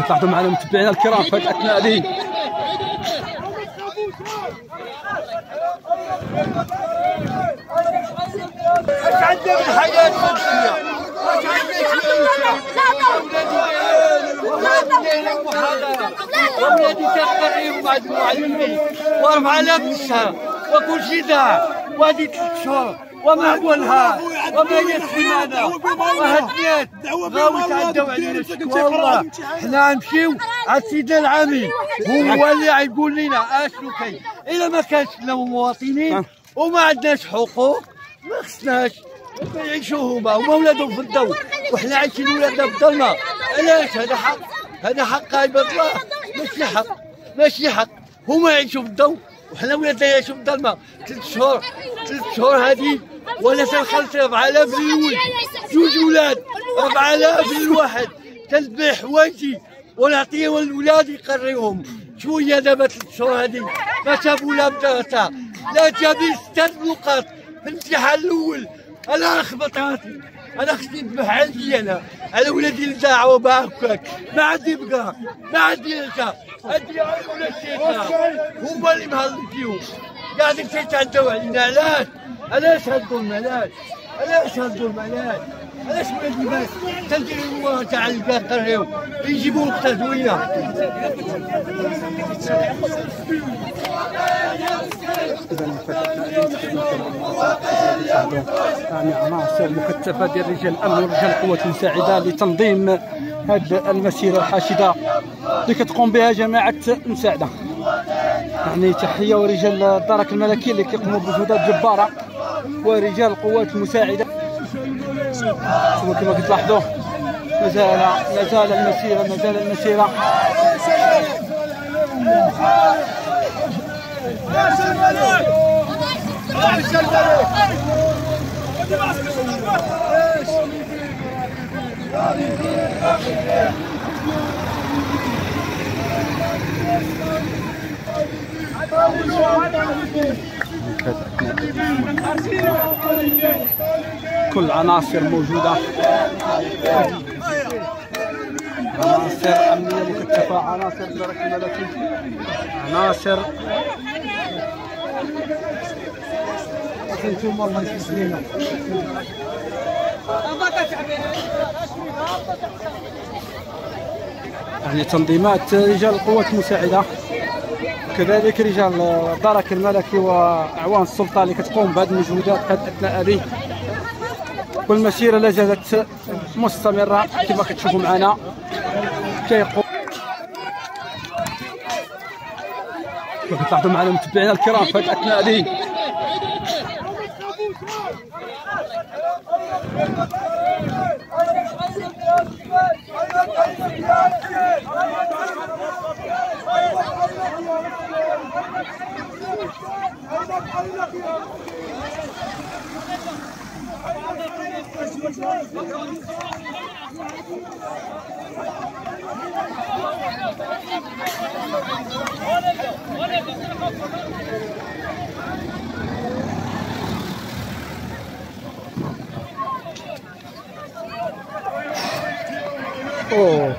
تلاحظوا معنا متابعينا الكرام في هذه الاثناء هذه اش عندك الحياه في الدنيا؟ اش عندك ولادي تقريهم مع المعلمين 4000 في الشهر وكل شيء ضاع وهذه 3 شهور وما هو النهار وما هي السيمانه وهديات غاوي تعداو علينا الشكوى. والله حنا نمشيو عند سيدنا العامل هو اللي غيقول لنا اشنو كاين. الا ما كانش لنا مواطنين وما عندناش حقوق ما خصناش يعيشوا هما ولادهم في الضوء وحنا عايشين ولادنا في الظلمه. علاش؟ هذا حق، هذا حق عباد الله، ماشي حق، ماشي حق. هما يعيشوا في الضوء وحنا ولادنا يعيشوا في الظلمه. 3 شهور هذه ولا تنخلص 4000 للولد، 2 ولاد 4000 للواحد. تنبيع حوايجي ونعطيهم للولاد يقريوهم شويه. دابا 3 شهور هذه ما جابوا لا مدرسه لا جابوا 6 نقاط في الامتحان الاول. انا خبط راسي، انا خصني نذبح عندي انا على ولادي اللي ضاعوا هكاك. ما عندي بقى، ما عندي نساء، عندي ولا الشيطان هما اللي مهلكيهم قاعدين تيتعداو علينا. علاش؟ علاش هالظلم؟ علاش هالظلم؟ علاش ولادي بس تنديروا هو تاع القريو يجيبوا التزويه. يعني عناصر مكثفه ديال رجال الامن ورجال القوات المساعده لتنظيم هذه المسيره الحاشده اللي كتقوم بها جماعه المساعده. يعني تحيه ورجال الدرك الملكي اللي كيقوموا بمجهودات جباره ورجال القوات المساعده. كما كتلاحظوا مازال المسيره كل عناصر موجودة، عناصر أمنية مكثفة، عناصر درك الملكي، عناصر انتم والله يسلمنا. يعني تنظيمات رجال القوات المساعدة كذلك رجال الدرك الملكي واعوان السلطه اللي كتقوم بهذه المجهودات في هذه الاثناء هذه. والمسيره لا زالت مستمره كما كتشوفوا معنا. كتلاحظوا معنا متابعينا الكرام في هذه الاثناء هذه اوه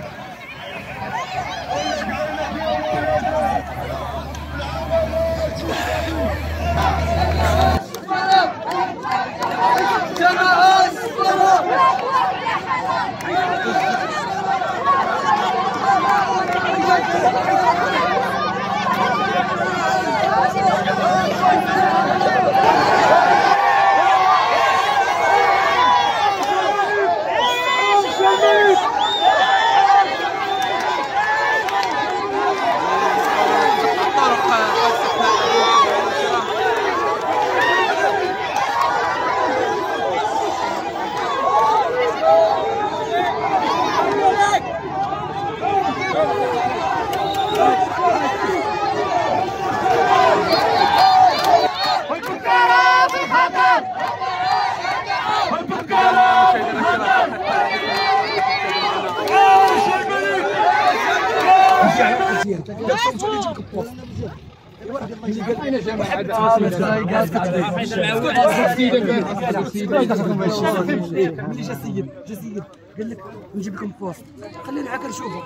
قال لك نجيب لكم بوست، خلينا هكا نشوفوا،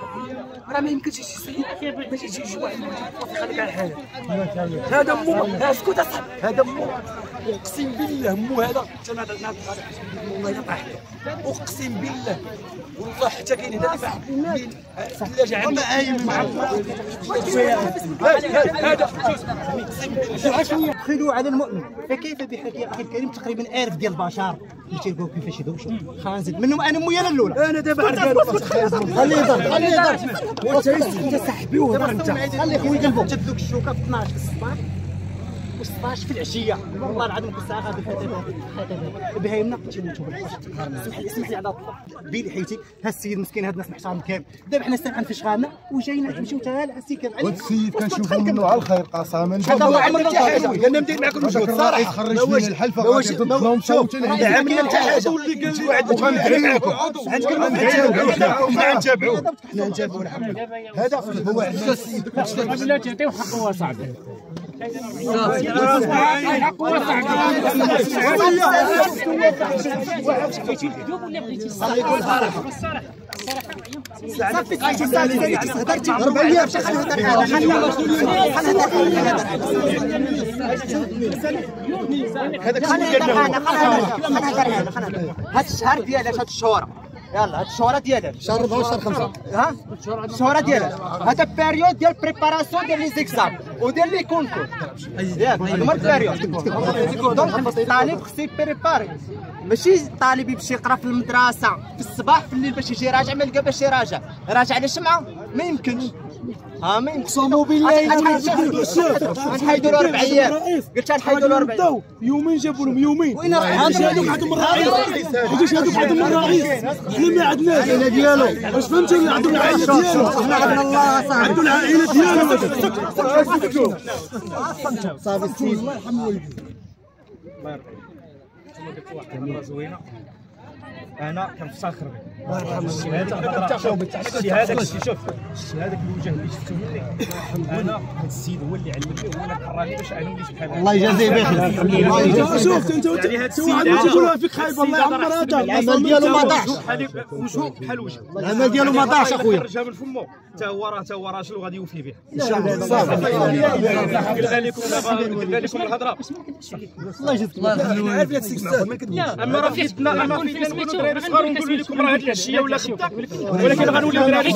راه ما يمكنش شي سيد باش يجي واحد يخليك على حالك. هذا مو اسكت اصاحبي، هذا مو اقسم بالله مو هذا. انا والله الا طاحت، اقسم بالله والله حتى كاين هذا اللي الثلاجه عندي هذا دخلوا على المؤمن، فكيف بحال يا اخي الكريم تقريبا 1000 ديال البشر باش يلقاو كيفاش يدوشوا. خلينا نزيد منهم انا مويا الاولى. انا دابا خليه يضرب انت صاحبي وهضر انت، خليه خويا يقلبوا. جات دوك الشوكه في 12 في الصباح و 16 في العشيه، والله العظيم كل ساعه غادي بهايمنا تيموتوا بالحوش. اسمح لي على الله بين حيتي، ها السيد مسكين، هاد الناس محترم كامل، دابا حنا سامعين في شغالنا وجايين نمشيو حتى لعسي كامل. هاد السيد كنشوفو منه على الخير قسما. هذا هو عمل حتى حاجه، قلنا ندير معكم المجهود صراحه. خرج من الحلفه غادي ضدهم صوتين ما عملنا حتى حاجه. اللي قال واحد وغندعي معكم غنتابعوه حنا نتابعوا الحمد. هذا هو عندنا السيد لا تعطيو حقه صاحبي. هاد الشهر ديال هاد الشهور، يلا هاد الشهورة ديالها شهر 4 وشهر 5. ها الشهورة ديالها هذا بيريود ديال بريباراسيون ديال لي زيكزام وديال لي كونكور ياك، هما البيريود. دونك الطالب خصو يبريباري، ماشي الطالب يمشي يقرا في المدرسة في الصباح في الليل باش يجي راجع ما يلقى باش يراجع على شمعة، ما يمكنش. ما يمكنش. قسموا بالله غنحيدوا له 4 ايام، قلت غنحيدوا له 4 ايام. يومين جابوا لهم يومين. وين الرئيس؟ هذوك عندهم الرئيس، حيتاش هذوك عندهم الرئيس، حنا ما عندناش العائله ديالو. واش فهمتي؟ اللي عندهم العائله ديالو، حنا عندنا الله صاحبي، عندهم العائله ديالو. صافي السيد الله يرحمه. الله يرحمه. واحد الهضره زوينه، انا كنفتخر به. الله يرحمه. الشهاده شوف الشهاده الوجه اللي شفتو مني، انا هذا السيد هو اللي علمني، هو اللي قراني باش انا وليت بحال هذا. الله يجازيه بخير. شوف انت تقولوا فيك خايب، الله يعمر هذا العمل ديالو ما ضاعش، وجهه بحال وجهه، العمل ديالو ما ضاعش اخويا. خرجها من فمه حتى هو راجل وغادي يوفي به ان شاء الله. صافي قلنا لكم الهضره. الله يجزيك. عارف لك سيكسات. اما راه فينا نقولوا دراري صغار ونقولوا لكم راه هاد العشيه ولا غدا، ولكن غنوليو دراري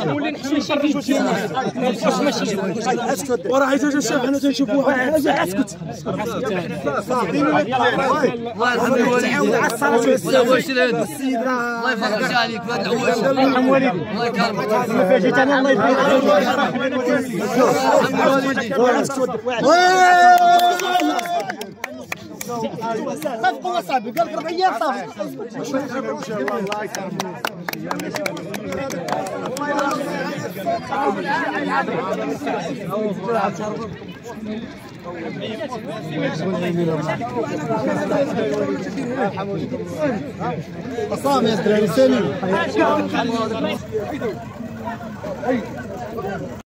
نولي نحسوا نخرجوا شي وراه حيت الشيخ حنا تنشوفوا واحد الحاجه. اسكت الله يرحم الوالدين. الله يفرج عليك بهذا العواش. يرحم والديك. الله يكرمك. ما جيت انا الله يبارك صافي قوة صاحبي، قال لك 4 ايام صافي. صافي يا دراري سالم.